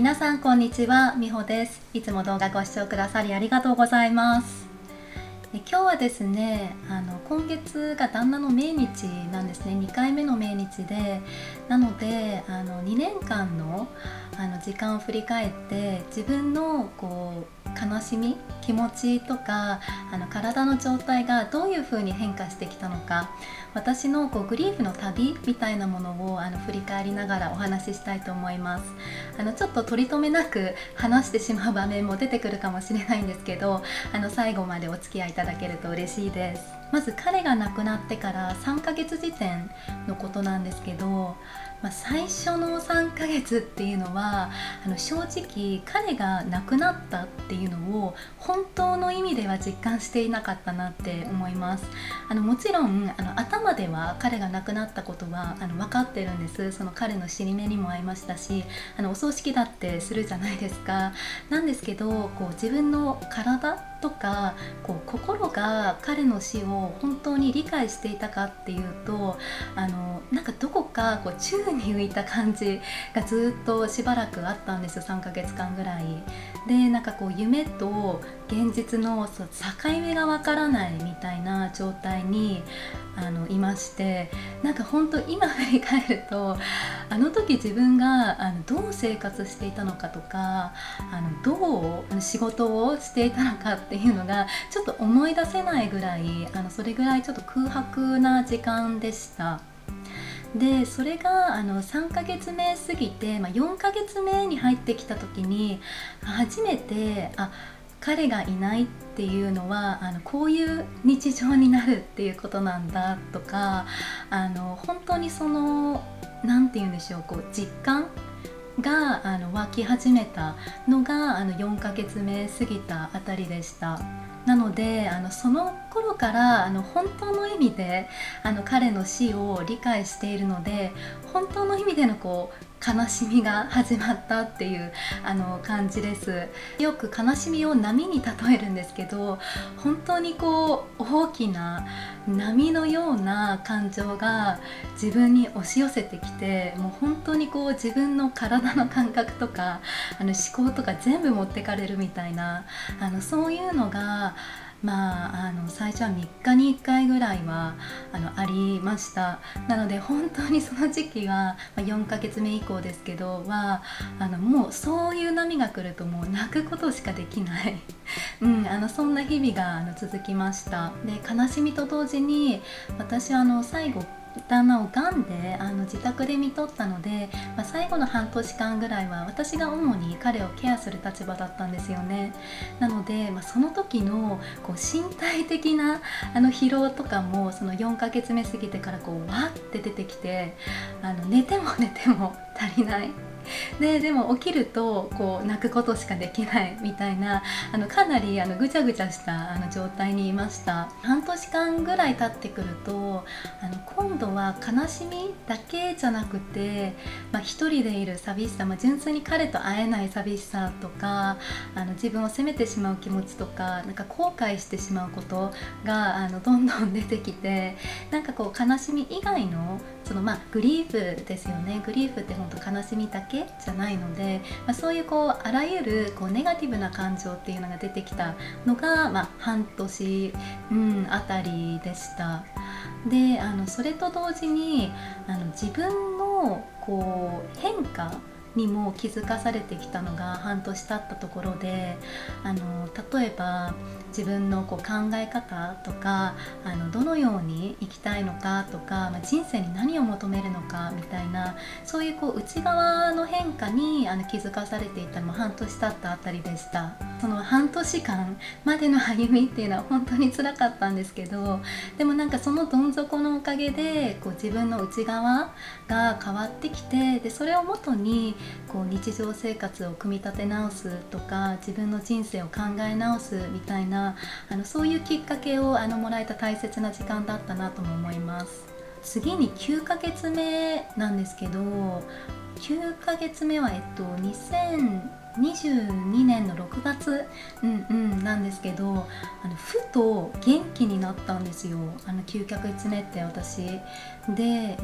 皆さんこんにちは、みほです。いつも動画ご視聴くださりありがとうございます。今日はですね、今月が旦那の命日なんですね。2回目の命日で、なので2年間の時間を振り返って、自分の悲しみ、気持ちとか体の状態がどういう風に変化してきたのか、私のグリーフの旅みたいなものを振り返りながらお話ししたいと思います。ちょっと取り留めなく話してしまう場面も出てくるかもしれないんですけど、最後までお付き合いいただけると嬉しいです。まず彼が亡くなってから3ヶ月時点のことなんですけど、最初の3ヶ月っていうのは正直彼が亡くなったっていうのを本当の意味では実感していなかったなって思います。もちろん頭では彼が亡くなったことは分かってるんです。その彼の死に目にも会いましたし、お葬式だってするじゃないですか。なんですけど自分の体とか心が彼の死を本当に理解していたかっていうと、なんかどこか宙に浮いた感じがずっとしばらくあったんですよ。3ヶ月間ぐらいで、なんか夢と現実の境目がわからないみたいな状態にいまして、なんか本当今振り返るとあの時自分がどう生活していたのかとかどう仕事をしていたのかっていうのがちょっと思い出せないぐらいそれぐらいちょっと空白な時間でした。でそれが3ヶ月目過ぎて、4ヶ月目に入ってきた時に初めて彼がいないっていうのはこういう日常になるっていうことなんだとか、本当になんて言うんでしょう、実感が湧き始めたのが4ヶ月目過ぎたあたりでした。なのでその頃から本当の意味で彼の死を理解しているので、本当の意味での悲しみが始まったっていう感じです。よく悲しみを波に例えるんですけど、本当に大きな波のような感情が自分に押し寄せてきて、もう本当に自分の体の感覚とか思考とか全部持ってかれるみたいなそういうのが最初は3日に1回ぐらいはありました。なので本当にその時期は4ヶ月目以降ですけどもうそういう波が来るともう泣くことしかできないそんな日々が続きました。で悲しみと同時に私は最後旦那をがんで自宅で見とったので、最後の半年間ぐらいは私が主に彼をケアする立場だったんですよね。なので、その時の身体的な疲労とかもその4ヶ月目過ぎてからわって出てきて、寝ても寝ても足りないでも起きると泣くことしかできないみたいなかなりぐちゃぐちゃした状態にいました。半年間ぐらい経ってくると今度は悲しみだけじゃなくて、一人でいる寂しさ、純粋に彼と会えない寂しさとか自分を責めてしまう気持ちとか、なんか後悔してしまうことがどんどん出てきて、なんか悲しみ以外のグリーフですよね。グリーフって本当悲しみだけじゃないので、そういうあらゆるネガティブな感情っていうのが出てきたのが、半年、あたりでした。でそれと同時に自分の変化にも気づかされてきたのが半年経ったところで、例えば自分の考え方とかどのように生きたいのかとか、人生に何を求めるのかみたいな、そういう内側の変化に気づかされていたのも半年経ったあたりでした。その半年間までの歩みっていうのは本当に辛かったんですけど、でもなんかそのどん底のおかげで自分の内側が変わってきて、でそれをもとに日常生活を組み立て直すとか、自分の人生を考え直すみたいなそういうきっかけをもらえた大切な時間だったなとも思います。次に9ヶ月目なんですけど、9ヶ月目は2022年の6月なんですけど、ふと元気になったんですよ、9ヶ月目って私で、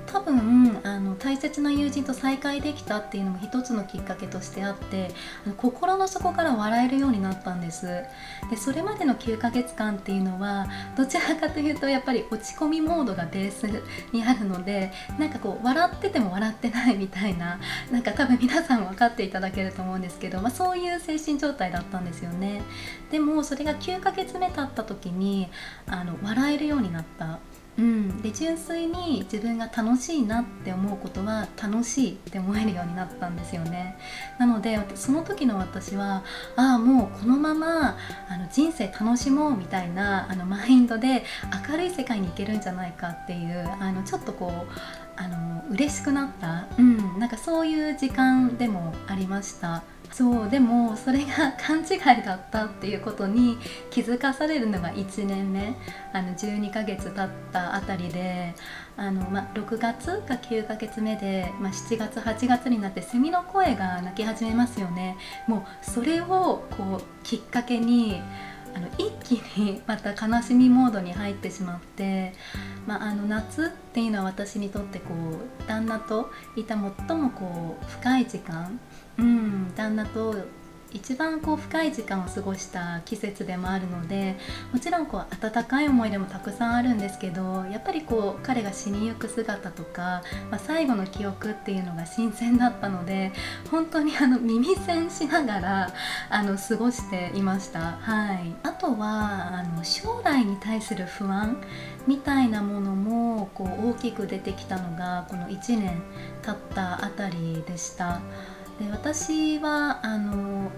多分大切な友人と再会できたっていうのも一つのきっかけとしてあって、心の底から笑えるようになったんです。でそれまでの9ヶ月間っていうのはどちらかというとやっぱり落ち込みモードがベースにあるので、なんかこう笑ってても笑ってないみたいな、なんか多分皆さん分かっていただけると思うんですけど、そういう精神状態だったんですよね。でもそれが9ヶ月目経った時に笑えるようになった。で純粋に自分が楽しいなって思うことは楽しいって思えるようになったんですよね。なのでその時の私はもうこのまま人生楽しもうみたいなマインドで明るい世界に行けるんじゃないかっていうちょっとこう嬉しくなった、なんかそういう時間でもありました。そうでもそれが勘違いだったっていうことに気づかされるのが1年目12ヶ月経ったあたりで6月が9ヶ月目で、7月8月になってセミの声が鳴き始めますよね。もうそれをこうきっかけに一気にまた悲しみモードに入ってしまって、夏っていうのは私にとってこう旦那といた最もこう深い時間、旦那と一番こう深い時間を過ごした季節でもあるので、もちろんこう温かい思い出もたくさんあるんですけど、やっぱりこう彼が死にゆく姿とか、最後の記憶っていうのが新鮮だったので、本当に耳栓しながら過ごしていました。あとは将来に対する不安みたいなものもこう大きく出てきたのがこの1年経ったあたりでした。で私は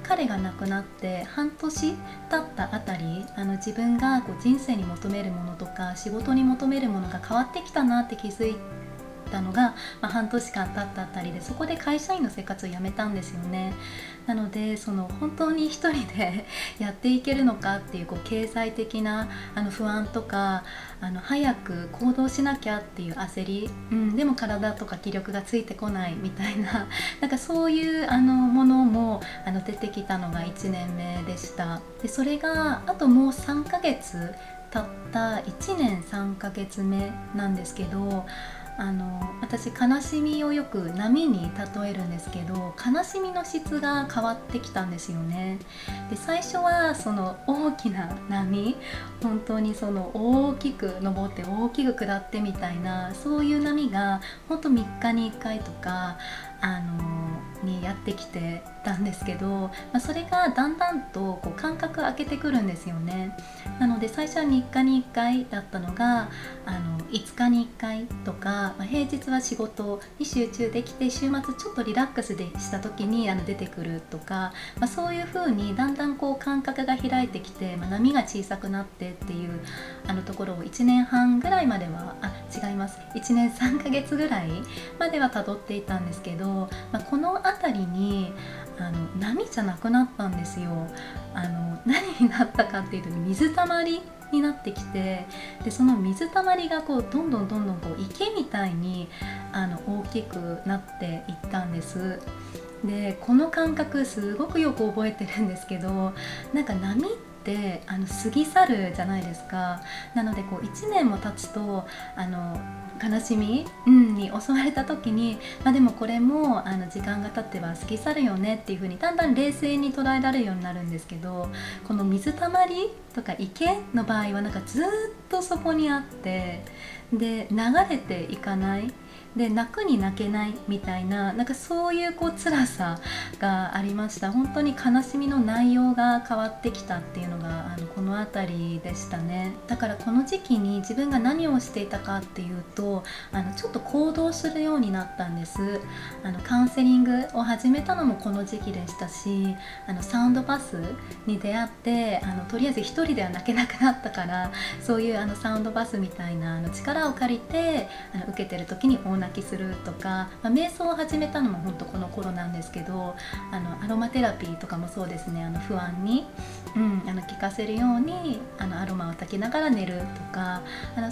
彼が亡くなって半年経ったあたり自分がこう人生に求めるものとか仕事に求めるものが変わってきたなって気づいたのが、半年間経ったあたりで、そこで会社員の生活を辞めたんですよね。なので本当に一人でやっていけるのかっていう、経済的な不安とか早く行動しなきゃっていう焦り、でも体とか気力がついてこないみたいな、なんかそういうものも出てきたのが1年目でした。でそれがあともう3ヶ月経った1年3ヶ月目なんですけど、私悲しみをよく波に例えるんですけど、悲しみの質が変わってきたんですよね。で最初はその大きな波、本当に大きく上って大きく下ってみたいな、そういう波が本当3日に1回とかにやってきてたんですけど、それがだんだんとこう間隔空けてくるんですよね。なので最初は3日に1回だったのが5日に1回とか、平日は仕事に集中できて週末ちょっとリラックスでした時に出てくるとか、そういう風にだんだんこう間隔が開いてきて、波が小さくなってっていうところを1年半ぐらいまでは違います1年3ヶ月ぐらいまでは辿っていたんですけど、この辺りに波じゃなくなったんですよ。何になったかっていうと水たまりになってきて、でその水たまりがこうどんどんこう池みたいに大きくなっていったんです。でこの感覚すごくよく覚えてるんですけど、なんか波って過ぎ去るじゃないですか。なのでこう1年も経つと悲しみ、に襲われた時に、でもこれも時間が経っては過ぎ去るよねっていう風にだんだん冷静に捉えられるようになるんですけど、この水たまりとか池の場合はなんかずっとそこにあって、で流れていかない、で泣くに泣けないみたいな、なんかそういうこう辛さがありました。本当に悲しみの内容が変わってきたっていうのがこの辺りでしたね。だからこの時期に自分が何をしていたかっていうとちょっと行動するようになったんです。カウンセリングを始めたのもこの時期でしたし、サウンドバスに出会ってとりあえず一人では泣けなくなったから、そういうサウンドバスみたいな力を借りて受けてる時にオン泣きするとか、瞑想を始めたのも本当この頃なんですけど、アロマテラピーとかもそうですね。不安に、効かせるようにアロマを焚きながら寝るとか、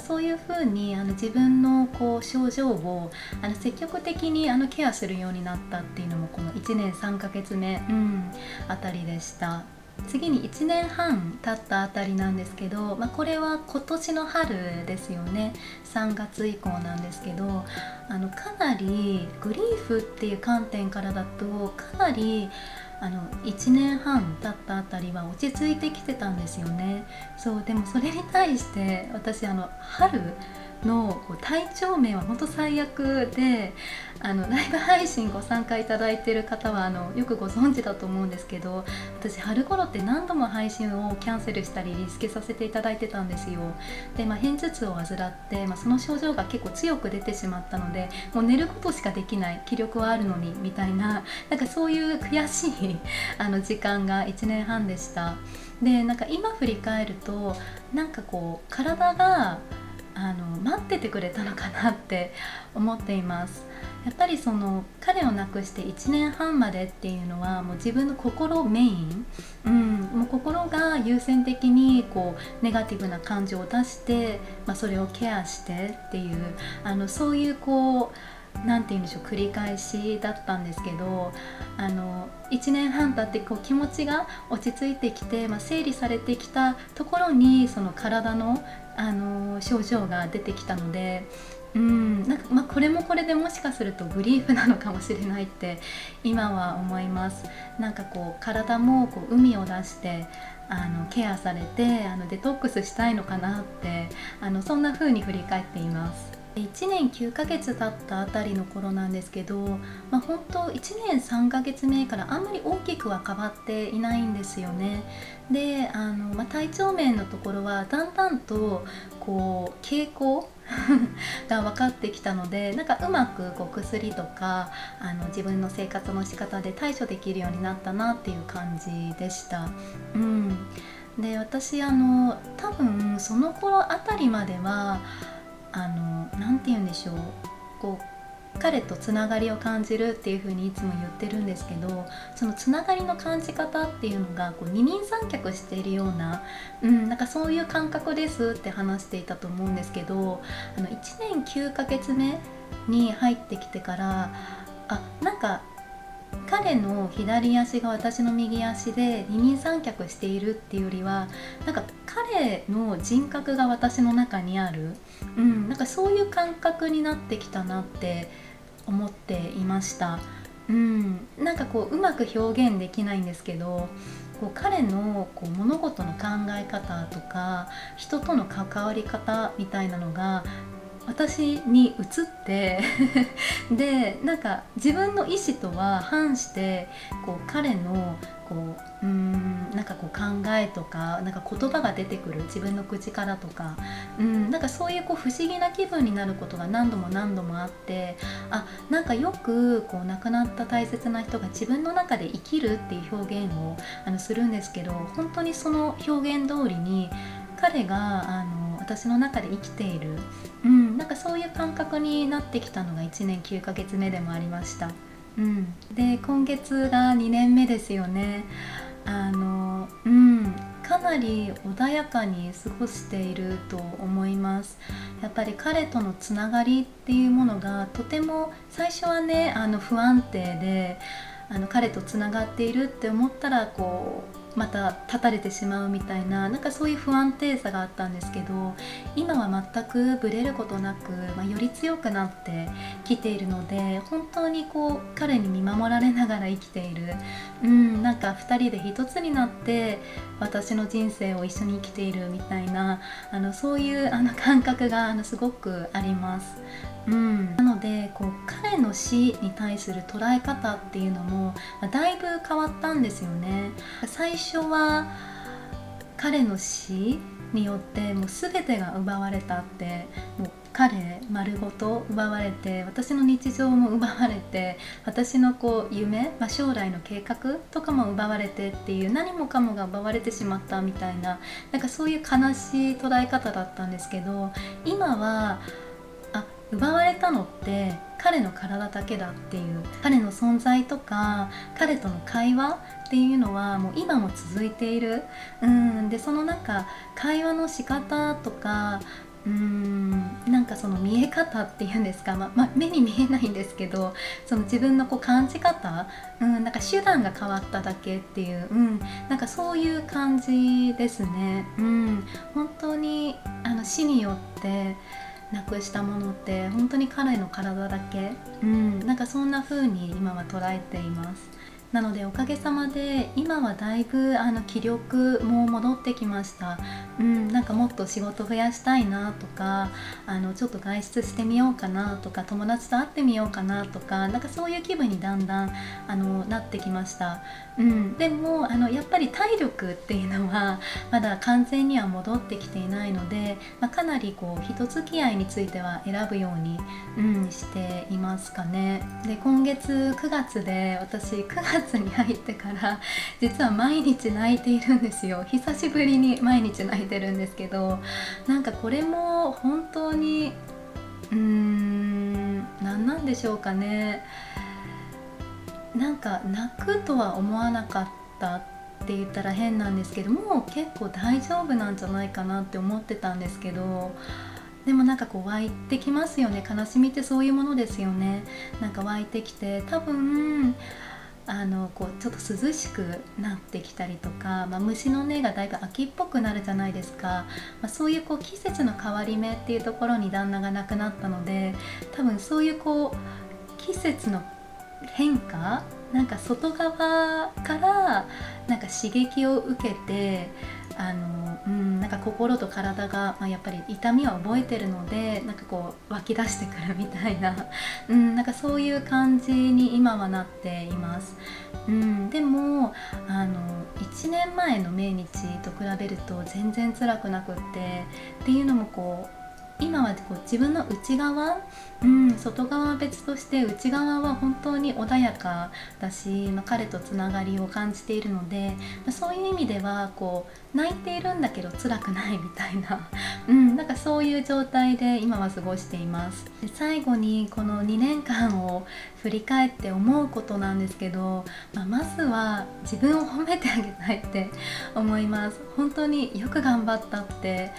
そういう風に自分のこう症状を積極的にケアするようになったっていうのもこの1年3ヶ月目、あたりでした。次に1年半経ったあたりなんですけど、これは今年の春ですよね。3月以降なんですけど、かなりグリーフっていう観点からだとかなり1年半経ったあたりは落ち着いてきてたんですよね。そうでもそれに対して私春の体調面は本当最悪で、ライブ配信ご参加いただいている方はよくご存知だと思うんですけど、私春頃って何度も配信をキャンセルしたりリスケさせていただいてたんですよ。で、片頭痛を患って、その症状が結構強く出てしまったので、もう寝ることしかできない、気力はあるのにみたいな、そういう悔しい時間が1年半でした。で、今振り返ると体が待っててくれたのかなって思っています。やっぱり彼を亡くして1年半までっていうのはもう自分の心メイン、もう心が優先的にネガティブな感情を出して、それをケアしてっていうそういうなんて言うんでしょう、繰り返しだったんですけど、1年半経って気持ちが落ち着いてきて、整理されてきたところに体の症状が出てきたので、これもこれでもしかするとグリーフなのかもしれないって今は思います。体も海を出してケアされてデトックスしたいのかなってそんな風に振り返っています。1年9ヶ月経ったあたりの頃なんですけど、本当1年3ヶ月目からあんまり大きくは変わっていないんですよね。で、体調面のところはだんだんと傾向が分かってきたので、うまく薬とか自分の生活の仕方で対処できるようになったなっていう感じでした。で、私多分その頃あたりまではなんて言うんでしょう、彼とつながりを感じるっていう風にいつも言ってるんですけど、そのつながりの感じ方っていうのが二人三脚しているような、そういう感覚ですって話していたと思うんですけど、1年9ヶ月目に入ってきてから、彼の左足が私の右足で二人三脚しているっていうよりは、彼の人格が私の中にある、そういう感覚になってきたなって思っていました。うまく表現できないんですけど、彼の物事の考え方とか人との関わり方みたいなのが私に移ってで、自分の意思とは反して彼の考えとか言葉が出てくる、自分の口からとか、そういう不思議な気分になることが何度も何度もあって、よく亡くなった大切な人が自分の中で生きるっていう表現をするんですけど、本当にその表現通りに彼が私の中で生きている、そういう感覚になってきたのが1年9ヶ月目でもありました。で、今月が2年目ですよね。かなり穏やかに過ごしていると思います。やっぱり彼とのつながりっていうものがとても最初はね不安定で、彼とつながっているって思ったらまた立たれてしまうみたいな、そういう不安定さがあったんですけど、今は全くブレることなく、より強くなってきているので、本当に彼に見守られながら生きている、2人で一つになって私の人生を一緒に生きているみたいなそういう感覚がすごくあります。なので彼の死に対する捉え方っていうのもだいぶ変わったんですよね。最初は彼の死によってもう全てが奪われたって、もう彼丸ごと奪われて、私の日常も奪われて、私の夢、将来の計画とかも奪われてっていう、何もかもが奪われてしまったみたいな、そういう悲しい捉え方だったんですけど、今は奪われたのって彼の体だけだっていう、彼の存在とか彼との会話っていうのはもう今も続いている。でその会話の仕方とかその見え方っていうんですか、目に見えないんですけど、その自分の感じ方、手段が変わっただけっていう、そういう感じですね。本当に死によってなくしたものって本当に彼の体だけ、そんな風に今は捉えています。なのでおかげさまで今はだいぶ気力も戻ってきました。もっと仕事増やしたいなとか、ちょっと外出してみようかなとか、友達と会ってみようかなとか、そういう気分にだんだんなってきました。でもやっぱり体力っていうのはまだ完全には戻ってきていないので、かなり人付き合いについては選ぶように、していますかね。で今月9月で、私9月に入ってから実は毎日泣いているんですよ。久しぶりに毎日泣いてるんですけど、これも本当に何なんでしょうかね。泣くとは思わなかったって言ったら変なんですけども、結構大丈夫なんじゃないかなって思ってたんですけど、でも湧いてきますよね。悲しみってそういうものですよね。湧いてきて、多分ちょっと涼しくなってきたりとか、虫の音がだいぶ秋っぽくなるじゃないですか。そういう季節の変わり目っていうところに旦那が亡くなったので、多分そういう季節の変化、外側から刺激を受けて心と体が、やっぱり痛みを覚えてるので湧き出してくるみたいなそういう感じに今はなっています。でも1年前の命日と比べると全然辛くなくって、っていうのも今は自分の内側、外側は別として内側は本当に穏やかだし、彼とつながりを感じているので、そういう意味では泣いているんだけど辛くないみたいな、そういう状態で今は過ごしています。で最後にこの2年間を振り返って思うことなんですけど、まずは自分を褒めてあげたいって思います。本当によく頑張ったって、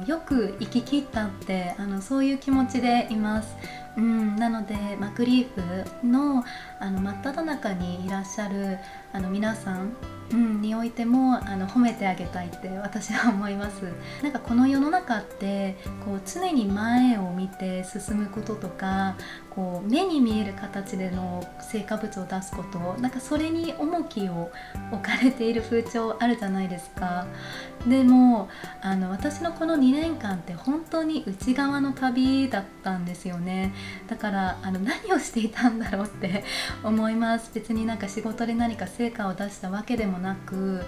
よく生き切ったって、そういう気持ちでいます。なので、グリーフの真っ只中にいらっしゃる皆さん、においても褒めてあげたいって私は思います。この世の中って常に前を見て進むこととか、目に見える形での成果物を出すこと、それに重きを置かれている風潮あるじゃないですか。でも私のこの2年間って本当に内側の旅だったんですよね。だから何をしていたんだろうって思います。別に仕事で何か成果を出したわけでもなく、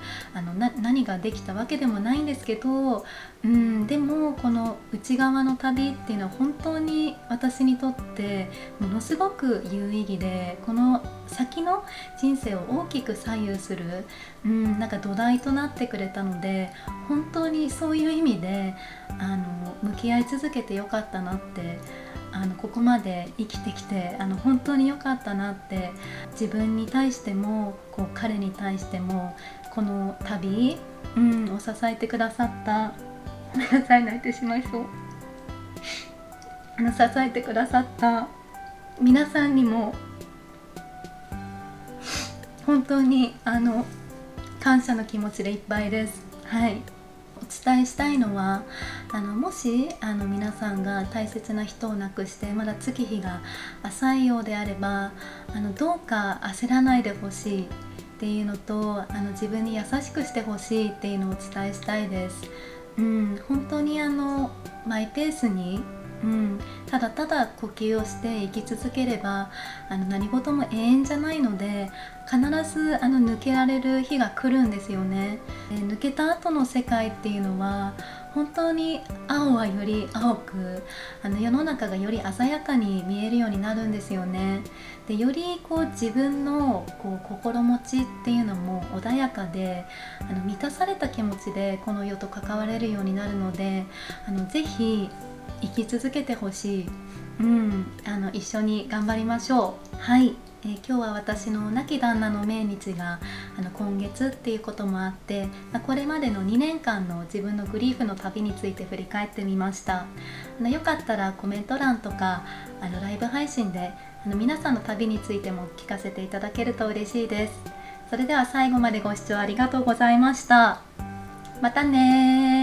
何ができたわけでもないんですけど、でもこの内側の旅っていうのは本当に私にとってものすごく有意義で、この先の人生を大きく左右する、土台となってくれたので、本当にそういう意味で向き合い続けてよかったなって、ここまで生きてきて本当に良かったなって、自分に対しても彼に対しても、この旅、を支えてくださったごめんなさい、泣いてしまいそう。支えてくださった皆さんにも本当に感謝の気持ちでいっぱいです。はい。お伝えしたいのは、もし皆さんが大切な人を亡くしてまだ月日が浅いようであれば、どうか焦らないでほしいっていうのと、自分に優しくしてほしいっていうのをお伝えしたいです。本当にマイペースに、ただただ呼吸をして生き続ければ何事も永遠じゃないので、必ず抜けられる日が来るんですよね。抜けた後の世界っていうのは本当に青はより青く、世の中がより鮮やかに見えるようになるんですよね。でより自分の心持ちっていうのも穏やかで満たされた気持ちでこの世と関われるようになるので、ぜひ生き続けてほしい。一緒に頑張りましょう。はい、今日は私の亡き旦那の命日が今月っていうこともあって、これまでの2年間の自分のグリーフの旅について振り返ってみました。よかったらコメント欄とかライブ配信で皆さんの旅についても聞かせていただけると嬉しいです。それでは最後までご視聴ありがとうございました。またね。